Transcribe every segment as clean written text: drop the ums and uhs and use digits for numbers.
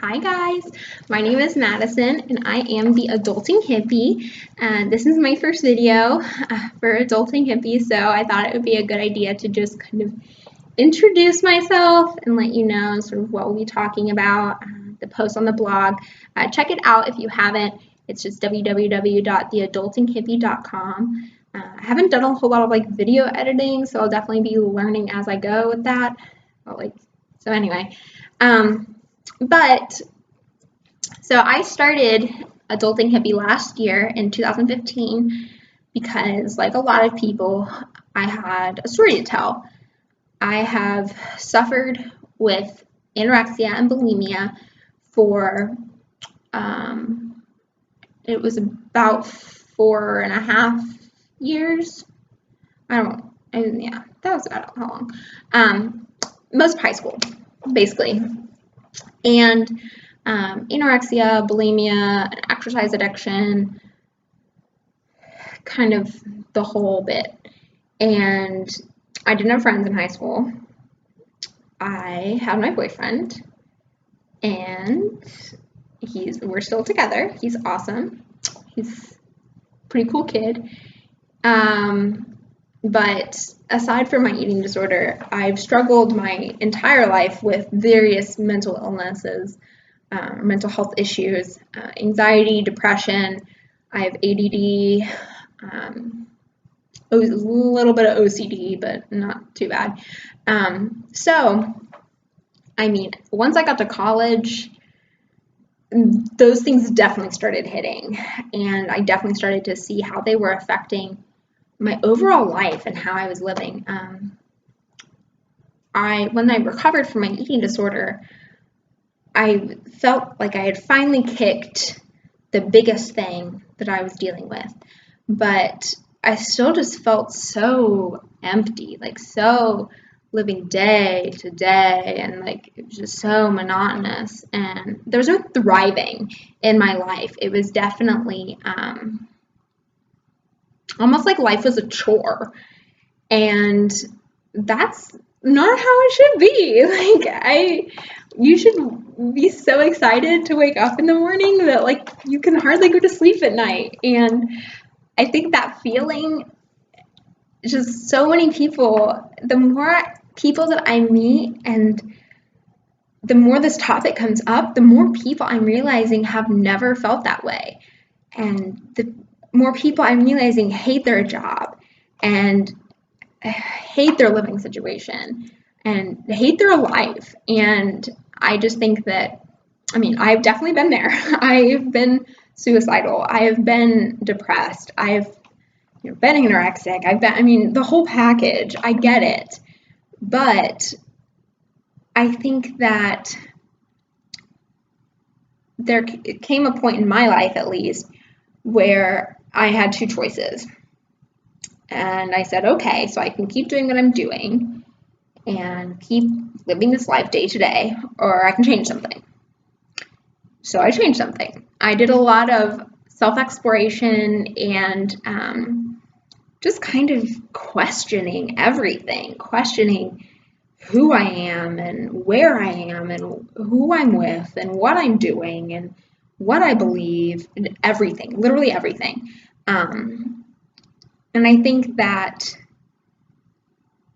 Hi guys, my name is Madison and I am the Adulting Hippie. And this is my first video for Adulting Hippie, so I thought it would be a good idea to just kind of introduce myself and let you know sort of what we'll be talking about, the post on the blog. Check it out if you haven't. It's just www.theadultinghippie.com. I haven't done a whole lot of video editing, so I'll definitely be learning as I go with that. So anyway. So I started Adulting Hippie last year in 2015 because, like a lot of people, I had a story to tell. I have suffered with anorexia and bulimia for, it was about 4.5 years. Yeah, that was about how long. Most of high school, basically. And anorexia, bulimia, exercise addiction, kind of the whole bit. And I didn't have friends in high school. I had my boyfriend, and we're still together. He's awesome. He's a pretty cool kid. But aside from my eating disorder, I've struggled my entire life with various mental illnesses, mental health issues, anxiety, depression. I have ADD, a little bit of OCD, but not too bad. Once I got to college, those things definitely started hitting, and I definitely started to see how they were affecting my overall life and how I was living. When I recovered from my eating disorder, I felt like I had finally kicked the biggest thing that I was dealing with, but I still just felt so empty, so living day to day, and it was just so monotonous, and there was no thriving in my life. It was definitely almost like life was a chore, and that's not how it should be. You should be so excited to wake up in the morning that you can hardly go to sleep at night. And I think that feeling, just so many people, the more people that I meet and the more this topic comes up, the more people I'm realizing have never felt that way. And the more people I'm realizing hate their job and hate their living situation and hate their life. And I just think that, I've definitely been there. I've been suicidal. I have been depressed. I've been anorexic. The whole package. I get it. But I think that there came a point in my life, at least, where I had two choices. And I said, okay, so I can keep doing what I'm doing and keep living this life day to day, or I can change something. So I changed something. I did a lot of self-exploration and just kind of questioning everything, questioning who I am and where I am and who I'm with and what I'm doing and what I believe, and everything, literally everything. And I think that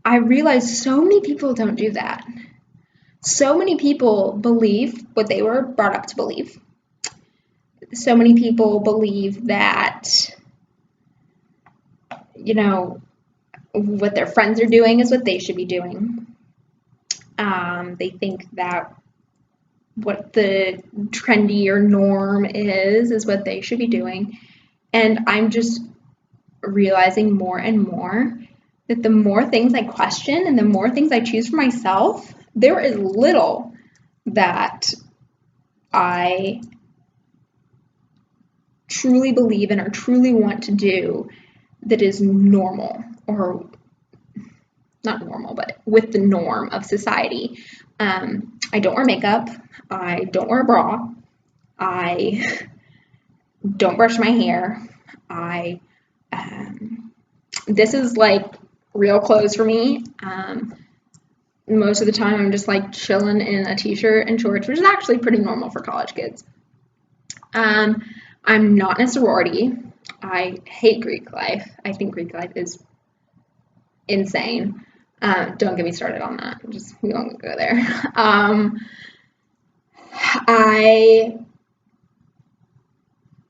I realized so many people don't do that. So many people believe what they were brought up to believe. So many people believe that, what their friends are doing is what they should be doing. They think that what the trendy or norm is what they should be doing. And I'm just realizing more and more that the more things I question and the more things I choose for myself, there is little that I truly believe in or truly want to do that is normal, or not normal, but with the norm of society. I don't wear makeup. I don't wear a bra. I don't brush my hair. This is real clothes for me. most of the time I'm just like chilling in a t-shirt and shorts, which is actually pretty normal for college kids. I'm not in a sorority. I hate Greek life. I think Greek life is insane. Don't get me started on that. We won't go there. I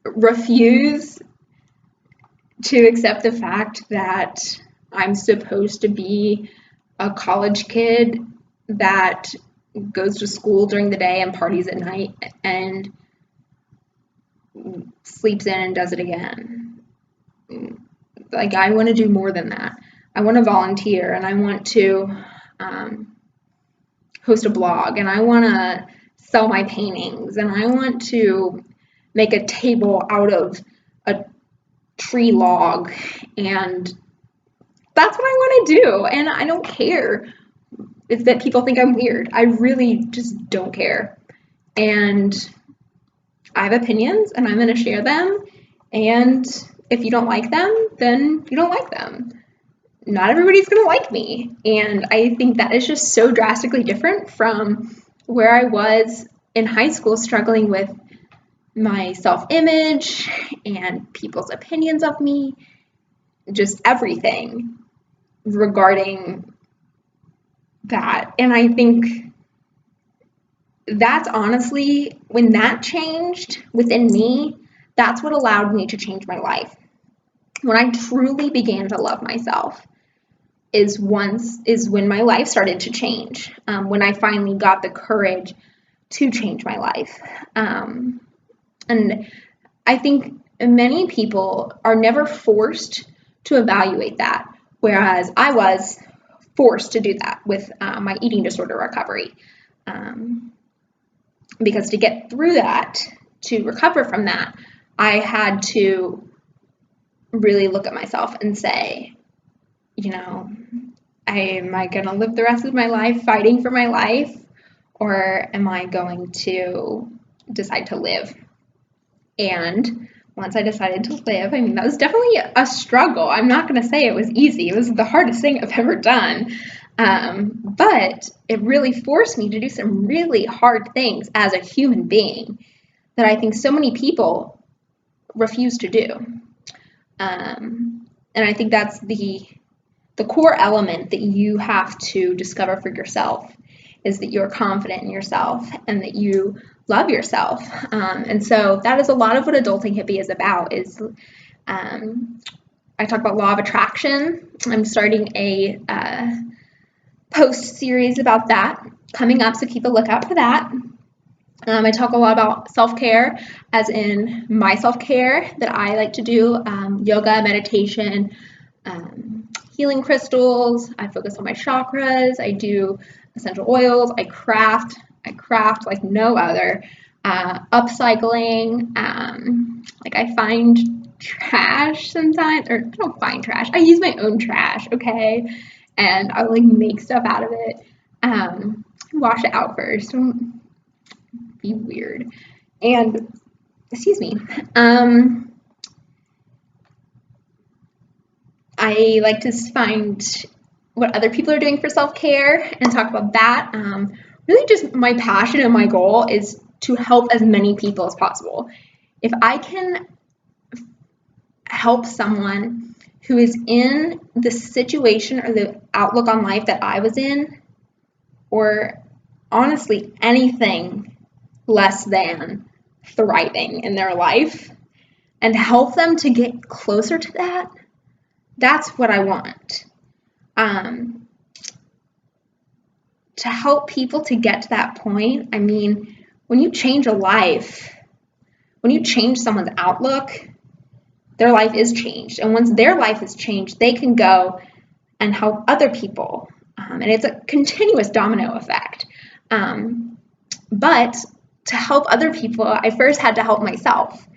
refuse to accept the fact that I'm supposed to be a college kid that goes to school during the day and parties at night and sleeps in and does it again. Like, I want to do more than that. I want to volunteer, and I want to host a blog, and I want to sell my paintings, and I want to make a table out of a tree log, and that's what I want to do. And I don't care if that people think I'm weird. I really just don't care. And I have opinions, and I'm going to share them. And if you don't like them, then you don't like them. Not everybody's going to like me. And I think that is just so drastically different from where I was in high school, struggling with my self-image and people's opinions of me, just everything regarding that. And I think that's honestly, when that changed within me, that's what allowed me to change my life. When I truly began to love myself is when my life started to change. When I finally got the courage to change my life. And I think many people are never forced to evaluate that, whereas I was forced to do that with my eating disorder recovery. Because to get through that, to recover from that, I had to really look at myself and say, am I going to live the rest of my life fighting for my life, or am I going to decide to live? And once I decided to live, that was definitely a struggle. I'm not going to say it was easy. It was the hardest thing I've ever done. But it really forced me to do some really hard things as a human being that I think so many people refuse to do. And I think that's the core element that you have to discover for yourself, is that you're confident in yourself and that you love yourself. And so that is a lot of what Adulting Hippie is about. I talk about law of attraction. I'm starting a post series about that coming up, so keep a lookout for that. I talk a lot about self-care, as in my self-care that I like to do, yoga, meditation, healing crystals. I focus on my chakras. I do essential oils. I craft like no other. Upcycling. Like, I find trash sometimes, or I don't find trash. I use my own trash, okay? And I like make stuff out of it. Wash it out first. Don't be weird. And excuse me. I like to find what other people are doing for self-care and talk about that. Really just my passion and my goal is to help as many people as possible. If I can help someone who is in the situation or the outlook on life that I was in, or honestly anything less than thriving in their life, and help them to get closer to that, that's what I want. To help people to get to that point, when you change a life, when you change someone's outlook, their life is changed. And once their life is changed, they can go and help other people. And it's a continuous domino effect. But to help other people, I first had to help myself.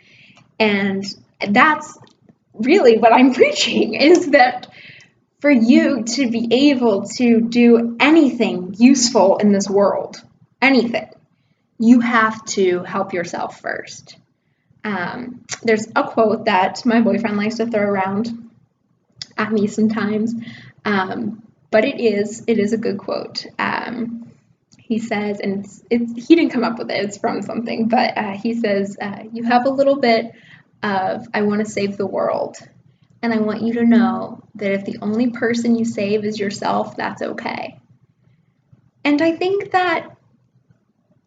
And that's really what I'm preaching, is that for you to be able to do anything useful in this world, anything, you have to help yourself first. There's a quote that my boyfriend likes to throw around at me sometimes, but it is a good quote. He says, and he didn't come up with it, it's from something, but he says, you have a little bit of, I want to save the world. And I want you to know that if the only person you save is yourself, that's okay. And I think that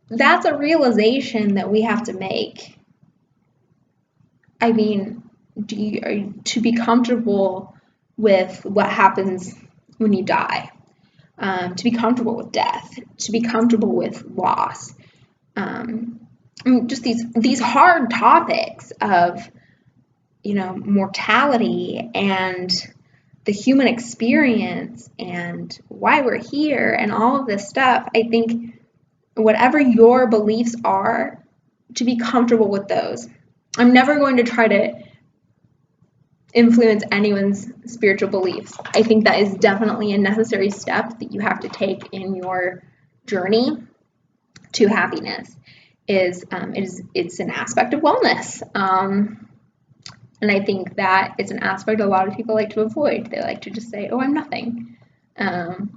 that's a realization that we have to make. I mean, to be comfortable with what happens when you die, to be comfortable with death, to be comfortable with loss, just these hard topics of, mortality and the human experience and why we're here and all of this stuff. I think whatever your beliefs are, to be comfortable with those. I'm never going to try to influence anyone's spiritual beliefs. I think that is definitely a necessary step that you have to take in your journey to happiness. It's an aspect of wellness. And I think that it's an aspect a lot of people like to avoid. They like to just say, oh, I'm nothing.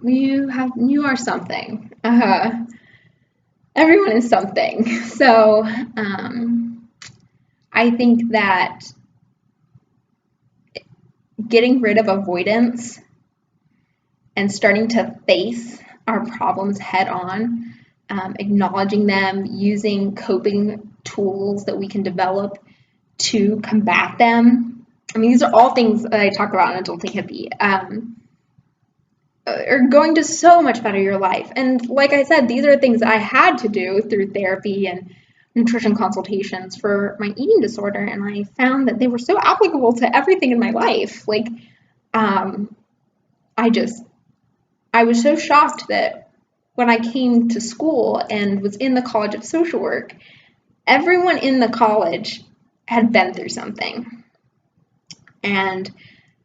You are something. Everyone is something. So I think that getting rid of avoidance and starting to face our problems head on, acknowledging them, using coping tools that we can develop to combat them. I mean, these are all things that I talk about in Adulting Hippie. Are going to so much better your life. And like I said, these are things I had to do through therapy and nutrition consultations for my eating disorder, and I found that they were so applicable to everything in my life. Like, I was so shocked that when I came to school and was in the College of Social Work, everyone in the college had been through something. And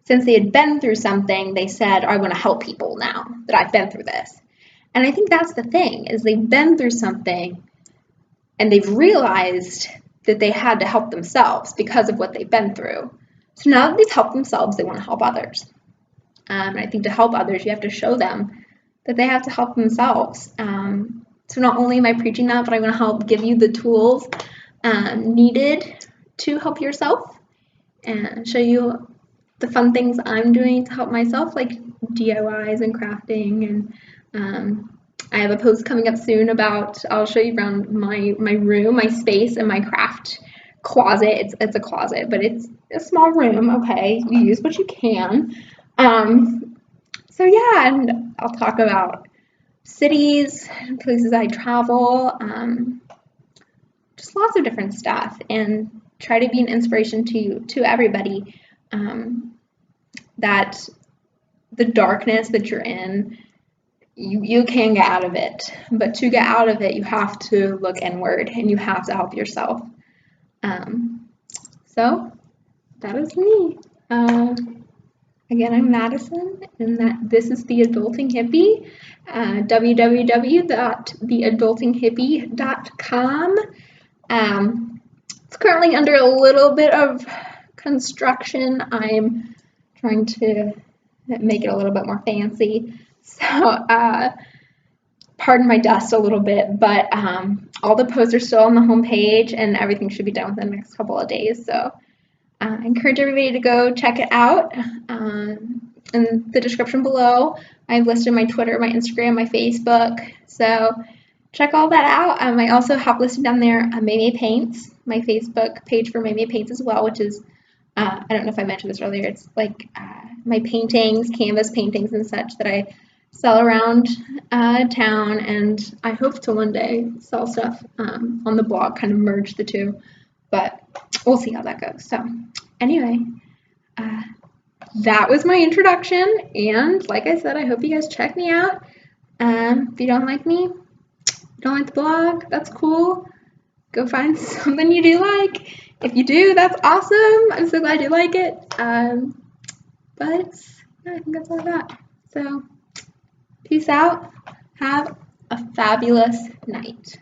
since they had been through something, they said, I want to help people now that I've been through this. And I think that's the thing, is they've been through something and they've realized that they had to help themselves because of what they've been through. So now that they've helped themselves, they want to help others. And I think to help others, you have to show them that they have to help themselves. So not only am I preaching that, but I'm going to help give you the tools needed to help yourself and show you the fun things I'm doing to help myself, like DIYs and crafting. And I have a post coming up soon about, I'll show you around my room, my space, and my craft closet. It's a closet, but it's a small room, okay? You use what you can. So yeah, and I'll talk about cities, places I travel, just lots of different stuff, and try to be an inspiration to everybody, that the darkness that you're in, you can get out of it, but to get out of it, you have to look inward and you have to help yourself. So that is me. Again, I'm Madison, and this is the Adulting Hippie. www.theadultinghippie.com. It's currently under a little bit of construction. I'm trying to make it a little bit more fancy. So, pardon my dust a little bit, but all the posts are still on the homepage, and everything should be done within the next couple of days. So, I encourage everybody to go check it out. In the description below, I've listed my Twitter, my Instagram, my Facebook. So, check all that out. I also have listed down there May Paints, my Facebook page for May Paints as well, which is, I don't know if I mentioned this earlier, it's like my paintings, canvas paintings and such that I sell around town, and I hope to one day sell stuff on the blog, kind of merge the two, but we'll see how that goes. So anyway, that was my introduction, and like I said, I hope you guys check me out. If you don't like me, don't like the blog, that's cool. Go find something you do like. If you do, that's awesome. I'm so glad you like it. But yeah, I think that's all I got. So peace out. Have a fabulous night.